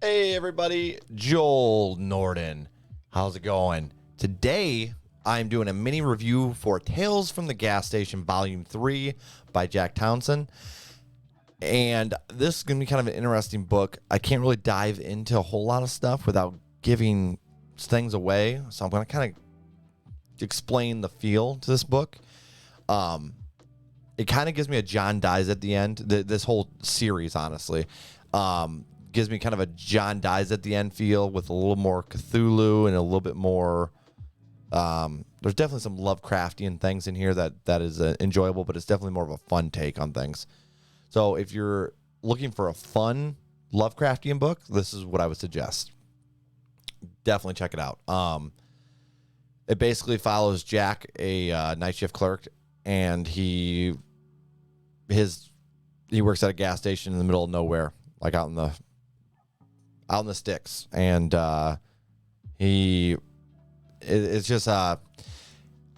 Hey everybody, Joel Norden. How's it going? Today, I'm doing a mini review for Tales from the Gas Station Volume 3 by Jack Townsend. And this is going to be kind of an interesting book. I can't really dive into a whole lot of stuff without giving things away. So I'm going to kind of explain the feel to this book. It kind of gives me a John Dies at the end. This whole series, honestly. Gives me kind of a John Dies at the end feel with a little more Cthulhu and a little bit more. There's definitely some Lovecraftian things in here that is enjoyable, but it's definitely more of a fun take on things. So if you're looking for a fun Lovecraftian book, this is what I would suggest. Definitely check it out. It basically follows Jack, a night shift clerk, and he works at a gas station in the middle of nowhere, like out in the sticks, and it's just I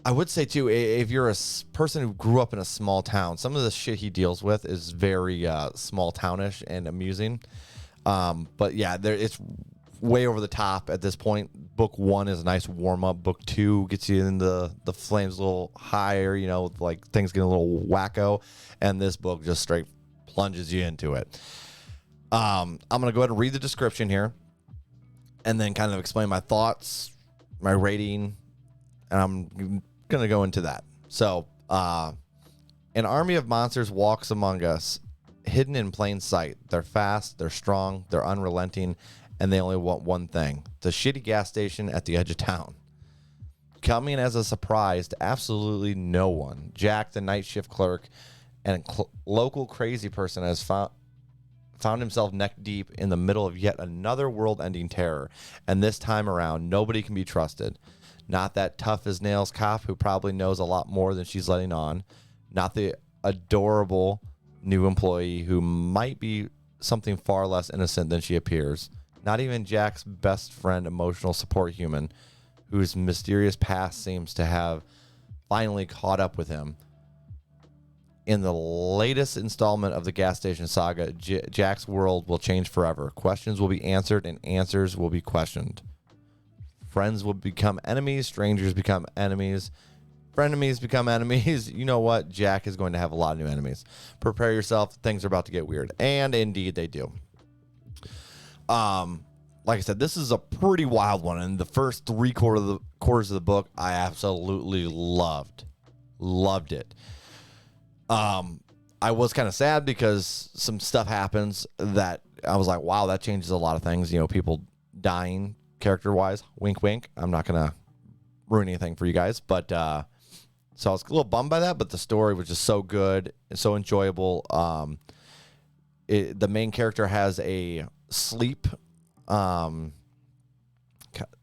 would say too, if you're a person who grew up in a small town, some of the shit he deals with is very small townish and amusing. But yeah, it's way over the top at this point. Book 1 is a nice warm up. Book 2 gets you in the flames a little higher, like things get a little wacko, and this book just straight plunges you into it. I'm going to go ahead and read the description here and then kind of explain my thoughts, my rating, and I'm going to go into that. So, an army of monsters walks among us, hidden in plain sight. They're fast, they're strong, they're unrelenting, and they only want one thing: the shitty gas station at the edge of town. Coming as a surprise to absolutely no one, Jack, the night shift clerk, and local crazy person has found himself neck deep in the middle of yet another world-ending terror, and this time around, nobody can be trusted. Not that tough-as-nails cop who probably knows a lot more than she's letting on. Not the adorable new employee who might be something far less innocent than she appears. Not even Jack's best friend, emotional support human, whose mysterious past seems to have finally caught up with him. In the latest installment of the gas station saga, Jack's world will change forever. Questions will be answered and answers will be questioned. Friends will become enemies. Strangers become enemies. Frenemies become enemies. You know what? Jack is going to have a lot of new enemies. Prepare yourself. Things are about to get weird. And indeed they do. Like I said, this is a pretty wild one. And the first quarters of the book, I absolutely loved. Loved it. I was kind of sad because some stuff happens that I was like, wow, that changes a lot of things. People dying character-wise. Wink, wink. I'm not going to ruin anything for you guys. But so I was a little bummed by that, but the story was just so good and so enjoyable. The main character has a sleep. I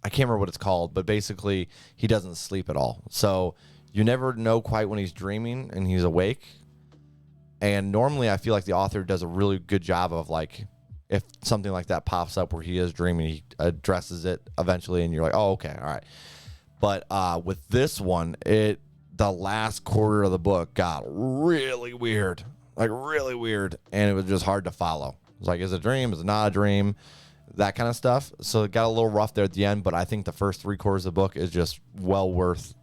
can't remember what it's called, but basically he doesn't sleep at all. So you never know quite when he's dreaming and he's awake. And normally I feel like the author does a really good job of, like, if something like that pops up where he is dreaming, he addresses it eventually and you're like, oh, okay, all right. But with this one, the last quarter of the book got really weird, like really weird. And it was just hard to follow. It was like, is it a dream? Is it not a dream? That kind of stuff. So it got a little rough there at the end, but I think the first 3 quarters of the book is just well worth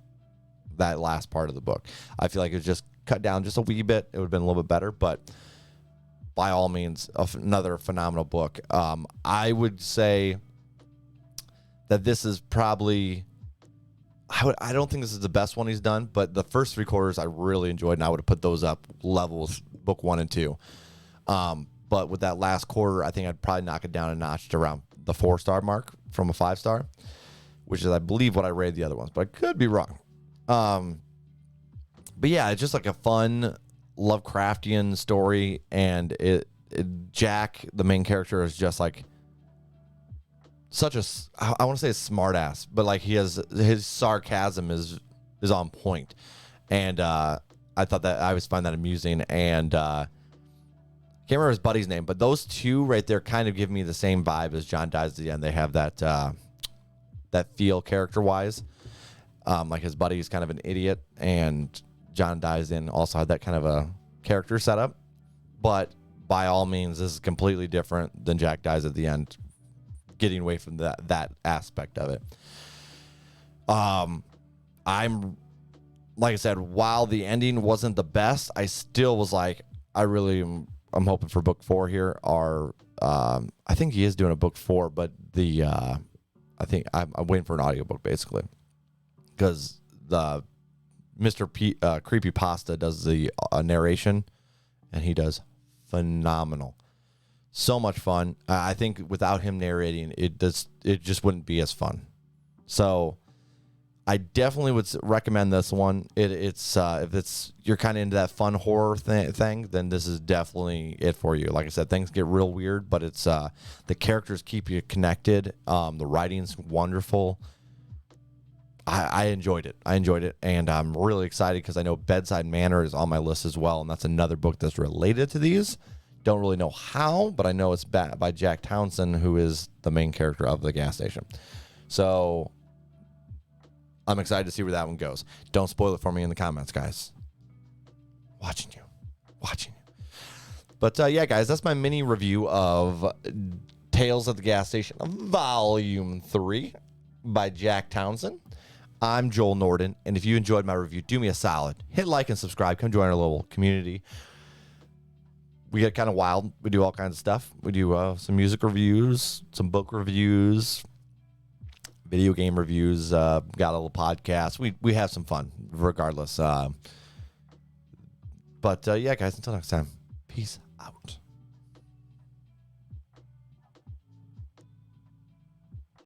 that last part of the book. I feel like it was just cut down just a wee bit. It would have been a little bit better, but by all means, another phenomenal book. I would say that this is probably, I don't think this is the best one he's done, but the first 3 quarters I really enjoyed, and I would have put those up levels, book 1 and 2. But with that last quarter, I think I'd probably knock it down a notch to around the 4-star mark from a 5-star, which is, I believe, what I rated the other ones, but I could be wrong. But yeah, it's just like a fun Lovecraftian story, and Jack, the main character, is just like such a, I want to say a smart ass, but like his sarcasm is on point, and I thought that I always find that amusing, and can't remember his buddy's name, but those two right there kind of give me the same vibe as John Dies at the End. They have that feel character wise. Like his buddy is kind of an idiot, and John Dies in also had that kind of a character setup. But by all means, this is completely different than Jack Dies at the End getting away from that aspect of it. I'm like I said, while the ending wasn't the best, I still was like, I'm hoping for book 4 here. I think he is doing a book 4, but I think I'm waiting for an audiobook basically, because the Mr. Creepypasta does the narration, and he does phenomenal. So much fun. I think without him narrating, it just wouldn't be as fun. So I definitely would recommend this one. It's if you're kind of into that fun horror thing, then this is definitely it for you. Like I said, things get real weird, but it's the characters keep you connected. The writing's wonderful. I enjoyed it. And I'm really excited because I know Bedside Manor is on my list as well, and that's another book that's related to these. Don't really know how, but I know it's by Jack Townsend, who is the main character of the gas station. So I'm excited to see where that one goes. Don't spoil it for me in the comments, guys. Watching you. But yeah, guys, that's my mini review of Tales at the Gas Station, Volume 3 by Jack Townsend. I'm Joel Norden, and if you enjoyed my review, do me a solid. Hit like and subscribe. Come join our little community. We get kind of wild. We do all kinds of stuff. We do some music reviews, some book reviews, video game reviews. Got a little podcast. We have some fun regardless. But yeah, guys, until next time, peace out.